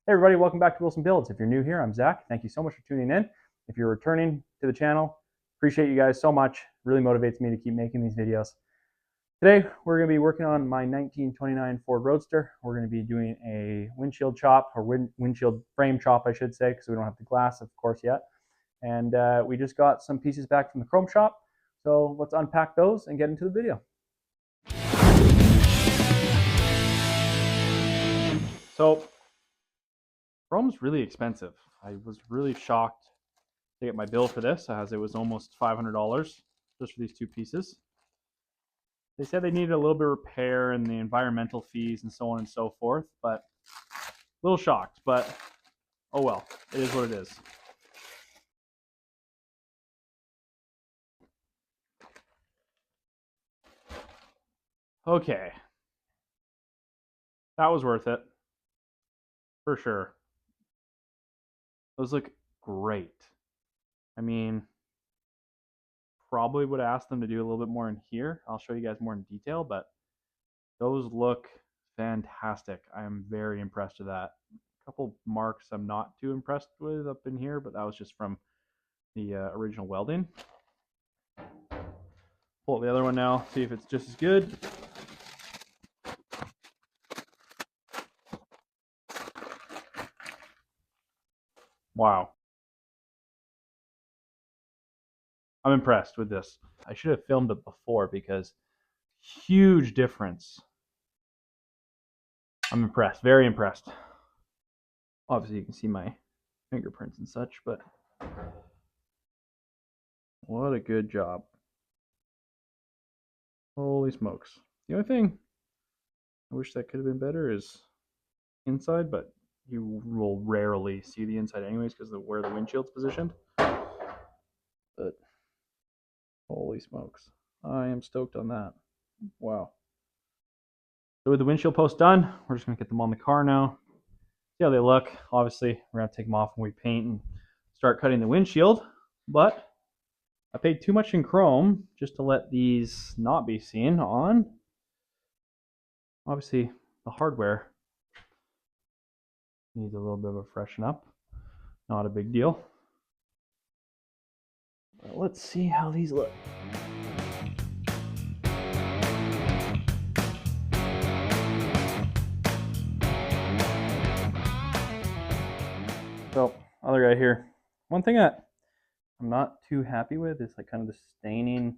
Hey everybody, welcome back to Willson Builds. If you're new here, I'm Zach. Thank you so much for tuning in. If you're returning to the channel, appreciate you guys so much. Really motivates me to keep making these videos. Today, we're going to be working on my 1929 Ford Roadster. We're going to be doing a windshield chop, or windshield frame chop, I should say, because we don't have the glass, of course, yet. And we just got some pieces back from the chrome shop. So let's unpack those and get into the video. So, chrome's really expensive. I was really shocked to get my bill for this, as it was almost $500 just for these two pieces. They said they needed a little bit of repair and the environmental fees and so on and so forth, but a little shocked, but oh well, it is what it is. Okay, that was worth it, for sure. Those look great. I mean, probably would ask them to do a little bit more in here. I'll show you guys more in detail, but those look fantastic. I am very impressed with that. A couple marks I'm not too impressed with up in here, but that was just from the original welding. Pull up the other one now, see if it's just as good. Wow. I'm impressed with this. I should have filmed it before because huge difference. I'm impressed, very impressed. Obviously you can see my fingerprints and such, but what a good job. Holy smokes. The only thing I wish that could have been better is inside, but you will rarely see the inside anyways because of where the windshield's positioned. But holy smokes, I am stoked on that. Wow. So with the windshield posts done, we're just going to get them on the car now. See how they look. Obviously, we're going to take them off when we paint and start cutting the windshield. But I paid too much in chrome just to let these not be seen on. Obviously, the hardware needs a little bit of a freshen up. Not a big deal. But let's see how these look. So, other guy here. One thing that I'm not too happy with is like kind of the staining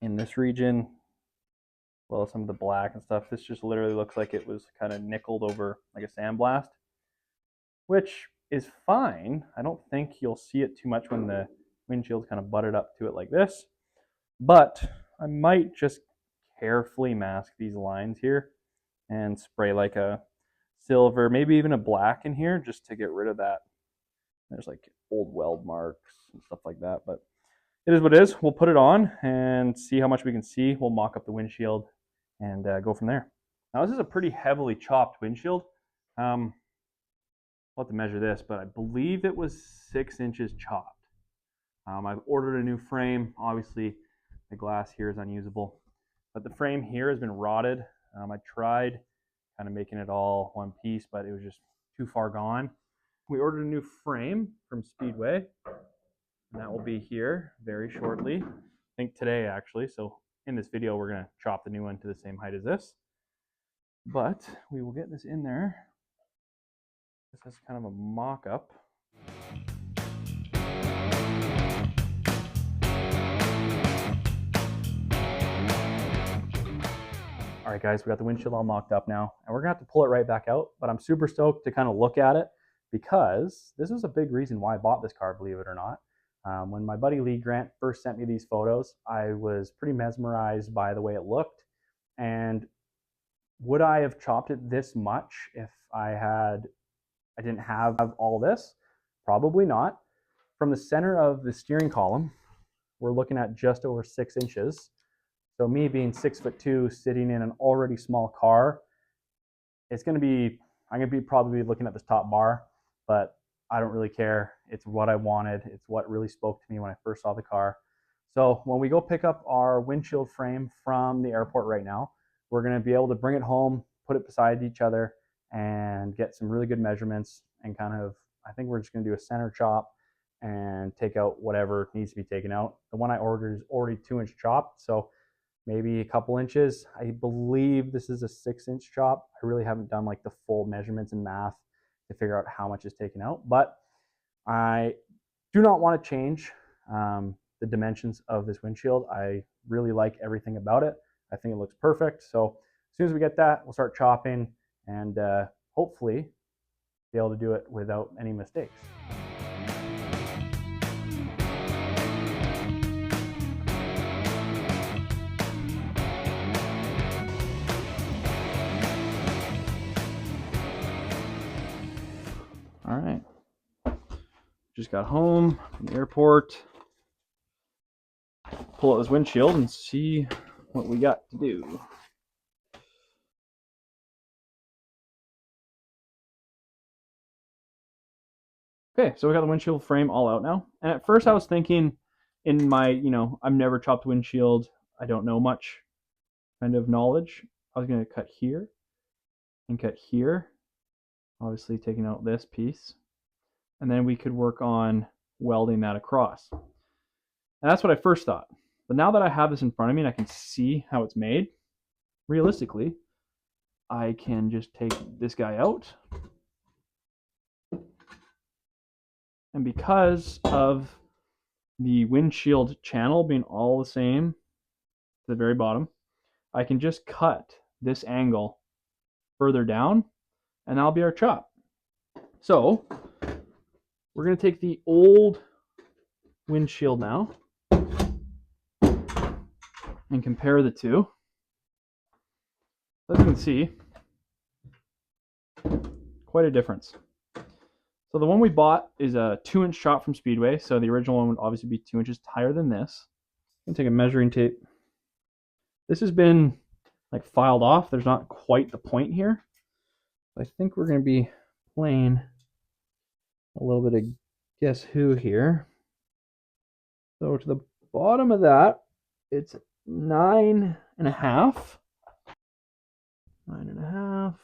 in this region. Well, some of the black and stuff. This just literally looks like it was kind of nickeled over like a sandblast, which is fine. I don't think you'll see it too much when the windshield's kind of butted up to it like this, but I might just carefully mask these lines here and spray like a silver, maybe even a black in here just to get rid of that. There's like old weld marks and stuff like that, but it is what it is. We'll put it on and see how much we can see. We'll mock up the windshield and go from there. Now this is a pretty heavily chopped windshield. I'll have to measure this, but I believe it was 6 inches chopped. I've ordered a new frame. Obviously, the glass here is unusable, but the frame here has been rotted. I tried kind of making it all one piece, but it was just too far gone. We ordered a new frame from Speedway, and that will be here very shortly. I think today, actually. So in this video, we're going to chop the new one to the same height as this. But we will get this in there. This is kind of a mock-up. All right, guys, we got the windshield all mocked up now, and we're gonna have to pull it right back out, but I'm super stoked to kind of look at it because this was a big reason why I bought this car, believe it or not. When my buddy Lee Grant first sent me these photos, I was pretty mesmerized by the way it looked. And would I have chopped it this much if I didn't have all this? Probably not. From the center of the steering column, we're looking at just over 6 inches. So me being 6'2", sitting in an already small car, I'm gonna be probably looking at this top bar, but I don't really care. It's what I wanted. It's what really spoke to me when I first saw the car. So when we go pick up our windshield frame from the airport right now, we're gonna be able to bring it home, put it beside each other, and get some really good measurements and kind of, I think we're just going to do a center chop and take out whatever needs to be taken out. The one I ordered is already 2-inch chop, so maybe a couple inches. I believe this is a 6-inch chop. I really haven't done like the full measurements and math to figure out how much is taken out, but I do not want to change the dimensions of this windshield. I really like everything about it. I think it looks perfect. So as soon as we get that, we'll start chopping and hopefully be able to do it without any mistakes. All right, just got home from the airport. Pull out this windshield and see what we got to do. Okay, so we got the windshield frame all out now. And at first I was thinking in my, I've never chopped windshield, I don't know much kind of knowledge. I was going to cut here and cut here, obviously taking out this piece. And then we could work on welding that across. And that's what I first thought. But now that I have this in front of me and I can see how it's made, realistically, I can just take this guy out. And because of the windshield channel being all the same to the very bottom, I can just cut this angle further down and that'll be our chop. So we're going to take the old windshield now and compare the two. As you can see, quite a difference. So the one we bought is a 2-inch chop from Speedway. So the original one would obviously be 2 inches higher than this. I'm going to take a measuring tape. This has been like filed off. There's not quite the point here. I think we're going to be playing a little bit of guess who here. So to the bottom of that, it's 9.5. 9.5.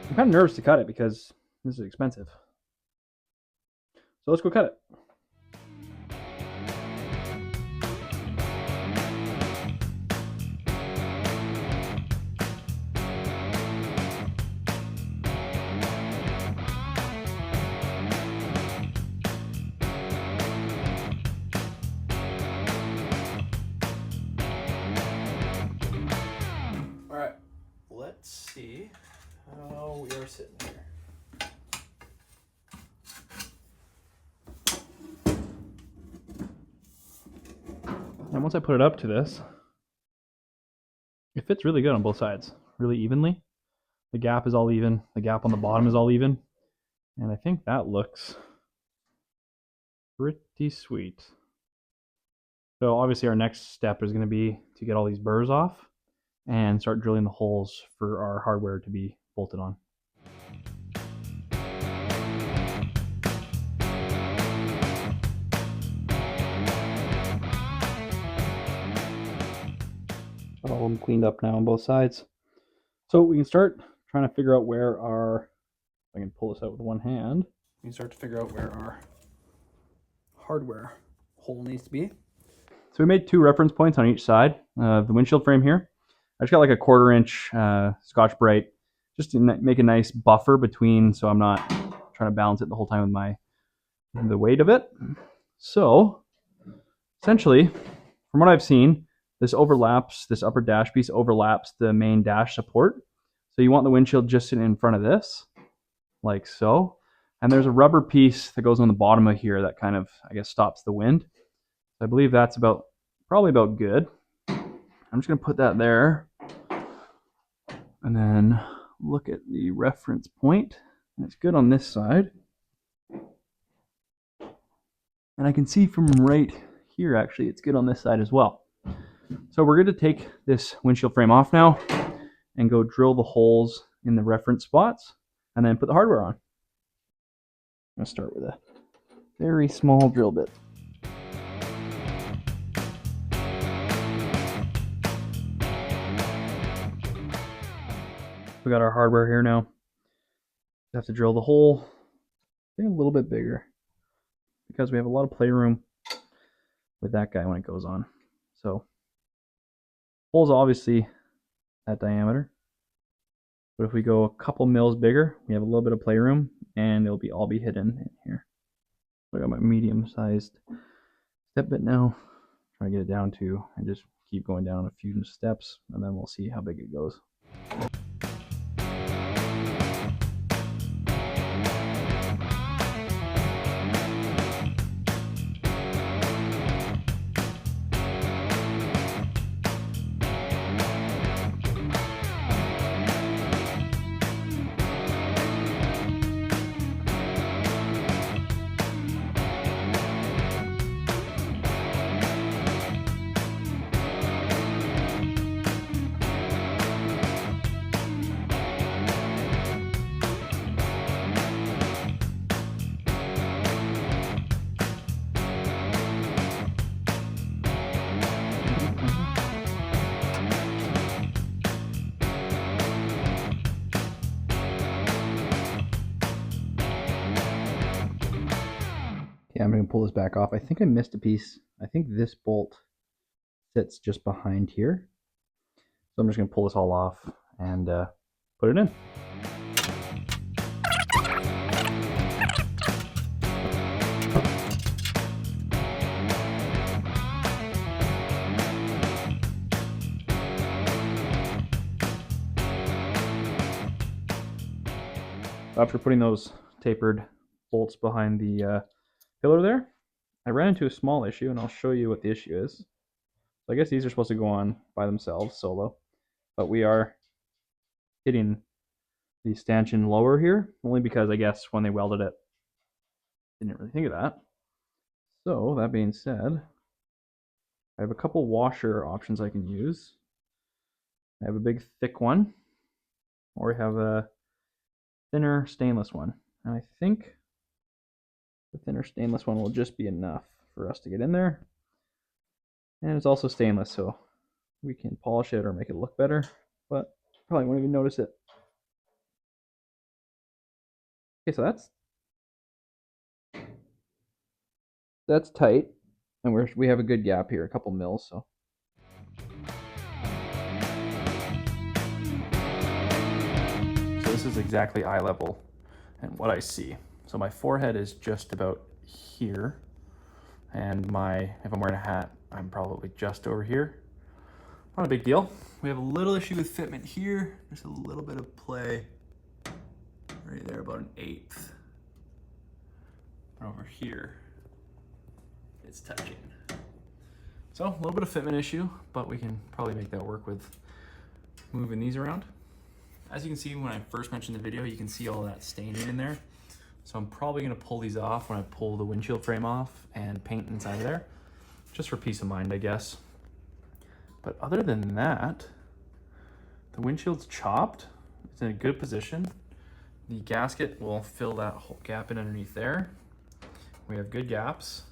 I'm kind of nervous to cut it because this is expensive. So let's go cut it. All right, let's see how we are sitting here. And once I put it up to this, it fits really good on both sides, really evenly. The gap is all even. The gap on the bottom is all even. And I think that looks pretty sweet. So obviously our next step is going to be to get all these burrs off and start drilling the holes for our hardware to be bolted on. Got all of them cleaned up now on both sides. So we can start trying to figure out where our, if I can pull this out with one hand, we can start to figure out where our hardware hole needs to be. So we made 2 reference points on each side of the windshield frame here. I just got like a 1/4-inch Scotch-Brite just to make a nice buffer between, so I'm not trying to balance it the whole time with the weight of it. So essentially, from what I've seen, this upper dash piece overlaps the main dash support. So you want the windshield just sitting in front of this, like so. And there's a rubber piece that goes on the bottom of here that kind of, I guess, stops the wind. So I believe that's probably about good. I'm just going to put that there and then look at the reference point. And it's good on this side. And I can see from right here, actually, it's good on this side as well. So we're going to take this windshield frame off now and go drill the holes in the reference spots and then put the hardware on. I'm going to start with a very small drill bit. We got our hardware here now. We have to drill the hole, I think a little bit bigger, because we have a lot of playroom with that guy when it goes on. So, hole's obviously that diameter, but if we go a couple mils bigger, we have a little bit of playroom, and it'll all be hidden in here. So I got my medium-sized step bit now. Try to get it down to, and just keep going down a few steps, and then we'll see how big it goes. Yeah, I'm going to pull this back off. I think I missed a piece. I think this bolt sits just behind here. So I'm just going to pull this all off and put it in. After putting those tapered bolts behind the pillar there, I ran into a small issue, and I'll show you what the issue is. So I guess these are supposed to go on by themselves, solo, but we are hitting the stanchion lower here, only because I guess when they welded it, didn't really think of that. So that being said, I have a couple washer options I can use. I have a big thick one, or I have a thinner stainless one, and I think the thinner stainless one will just be enough for us to get in there. And it's also stainless, so we can polish it or make it look better, but probably won't even notice it. Okay, so that's tight, and we have a good gap here, a couple mils. So this is exactly eye level and what I see. So my forehead is just about here, and if I'm wearing a hat, I'm probably just over here. Not a big deal. We have a little issue with fitment here. There's a little bit of play right there, about 1/8. Over here, it's touching. So a little bit of fitment issue, but we can probably make that work with moving these around. As you can see, when I first mentioned the video, you can see all that staining in there. So I'm probably gonna pull these off when I pull the windshield frame off and paint inside of there, just for peace of mind, I guess. But other than that, the windshield's chopped. It's in a good position. The gasket will fill that whole gap in underneath there. We have good gaps.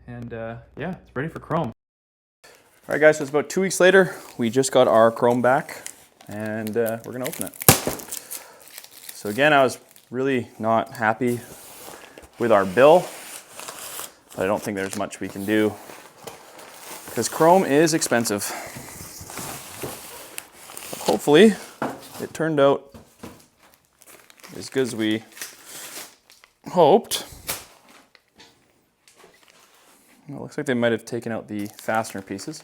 And yeah, it's ready for chrome. All right guys, so it's about 2 weeks later. We just got our chrome back, and we're gonna open it. So again, I was really not happy with our bill, but I don't think there's much we can do because chrome is expensive. But hopefully it turned out as good as we hoped. Well, it looks like they might have taken out the fastener pieces.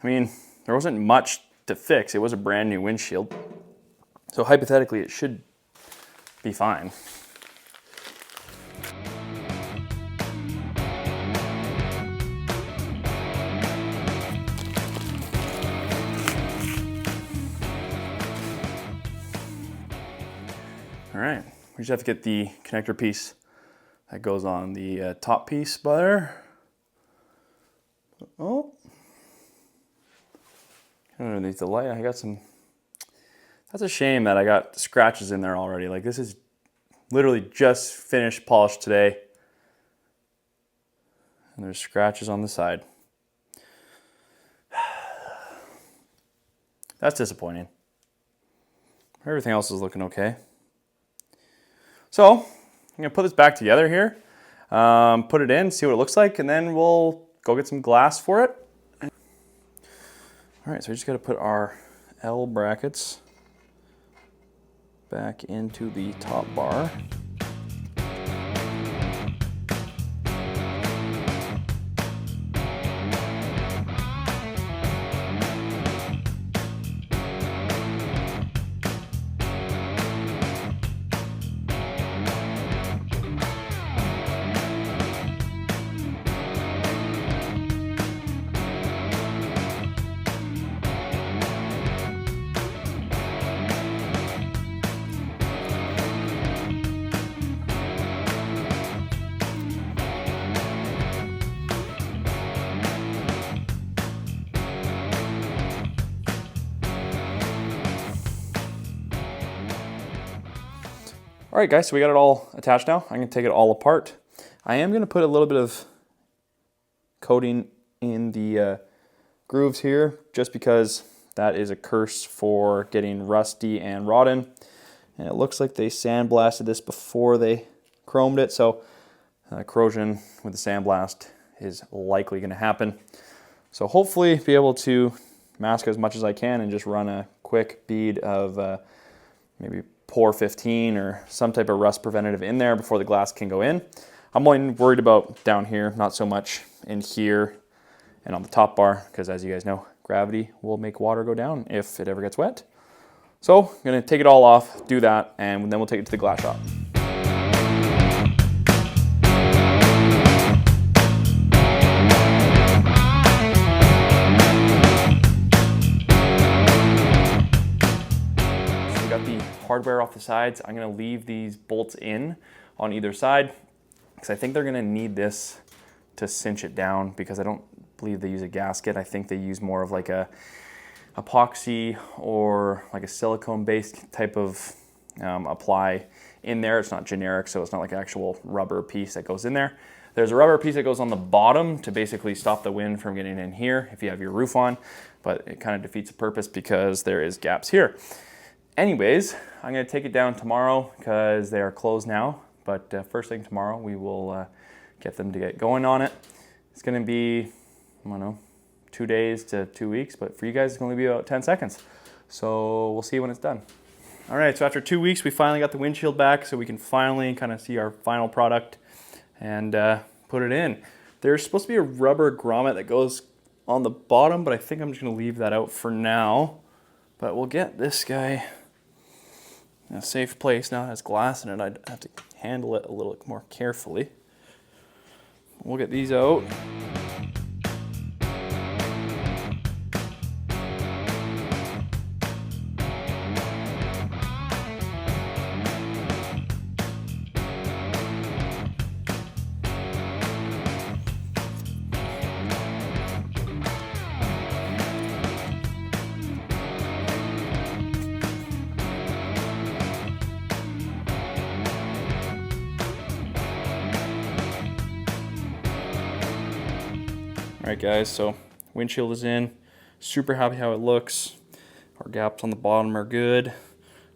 I mean, there wasn't much to fix. It was a brand new windshield. So hypothetically, it should be fine. All right, we just have to get the connector piece that goes on the top piece there. Oh, underneath the light, I got some. That's a shame that I got scratches in there already. Like, this is literally just finished polished today. And there's scratches on the side. That's disappointing. Everything else is looking okay. So, I'm gonna put this back together here, put it in, see what it looks like, and then we'll go get some glass for it. All right, so we just gotta put our L brackets back into the top bar. All right, guys, so we got it all attached now. I'm gonna take it all apart. I am gonna put a little bit of coating in the grooves here, just because that is a curse for getting rusty and rotten. And it looks like they sandblasted this before they chromed it, so corrosion with the sandblast is likely gonna happen. So hopefully be able to mask as much as I can and just run a quick bead of maybe Pour 15 or some type of rust preventative in there before the glass can go in. I'm only worried about down here, not so much in here and on the top bar, because as you guys know, gravity will make water go down if it ever gets wet. So I'm gonna take it all off, do that, and then we'll take it to the glass shop. Hardware off the sides. I'm going to leave these bolts in on either side because I think they're going to need this to cinch it down, because I don't believe they use a gasket. I think they use more of like a epoxy or like a silicone based type of apply in there. It's not generic, so it's not like an actual rubber piece that goes in there. There's a rubber piece that goes on the bottom to basically stop the wind from getting in here if you have your roof on, but it kind of defeats the purpose because there is gaps here. Anyways, I'm going to take it down tomorrow because they are closed now, but first thing tomorrow we will get them to get going on it. It's going to be, I don't know, 2 days to 2 weeks, but for you guys it's going to be about 10 seconds. So we'll see when it's done. All right, so after 2 weeks we finally got the windshield back, so we can finally kind of see our final product and put it in. There's supposed to be a rubber grommet that goes on the bottom, but I think I'm just going to leave that out for now. But we'll get this guy in a safe place. Now it has glass in it, I'd have to handle it a little more carefully. We'll get these out. All right, guys, so windshield is in. Super happy how it looks. Our gaps on the bottom are good.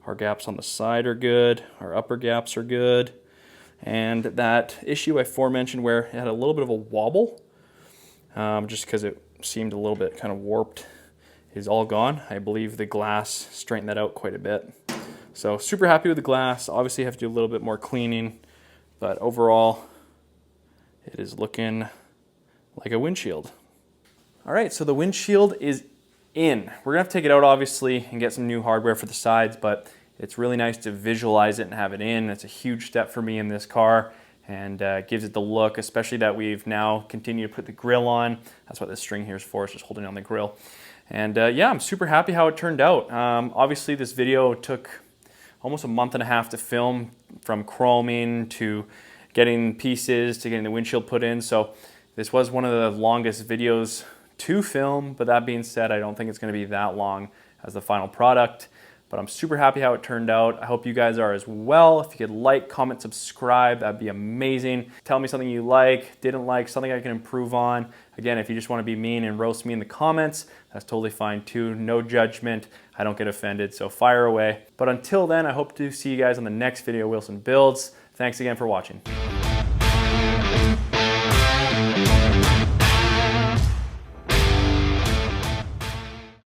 Our gaps on the side are good. Our upper gaps are good. And that issue I aforementioned where it had a little bit of a wobble, just because it seemed a little bit kind of warped, is all gone. I believe the glass straightened that out quite a bit. So super happy with the glass. Obviously have to do a little bit more cleaning, but overall it is looking like a windshield. All right, so the windshield is in. We're gonna have to take it out obviously and get some new hardware for the sides, but it's really nice to visualize it and have it in. It's a huge step for me in this car, and gives it the look, especially that we've now continued to put the grill on. That's what this string here is for, it's just holding on the grill. And yeah, I'm super happy how it turned out. Obviously this video took almost a month and a half to film, from chroming to getting pieces to getting the windshield put in. So this was one of the longest videos to film, but that being said, I don't think it's going to be that long as the final product. But I'm super happy how it turned out. I hope you guys are as well. If you could like, comment, subscribe, that'd be amazing. Tell me something you like, didn't like, something I can improve on. Again, if you just want to be mean and roast me in the comments, that's totally fine too. No judgment. I don't get offended, so fire away. But until then, I hope to see you guys on the next video Willson builds. Thanks again for watching.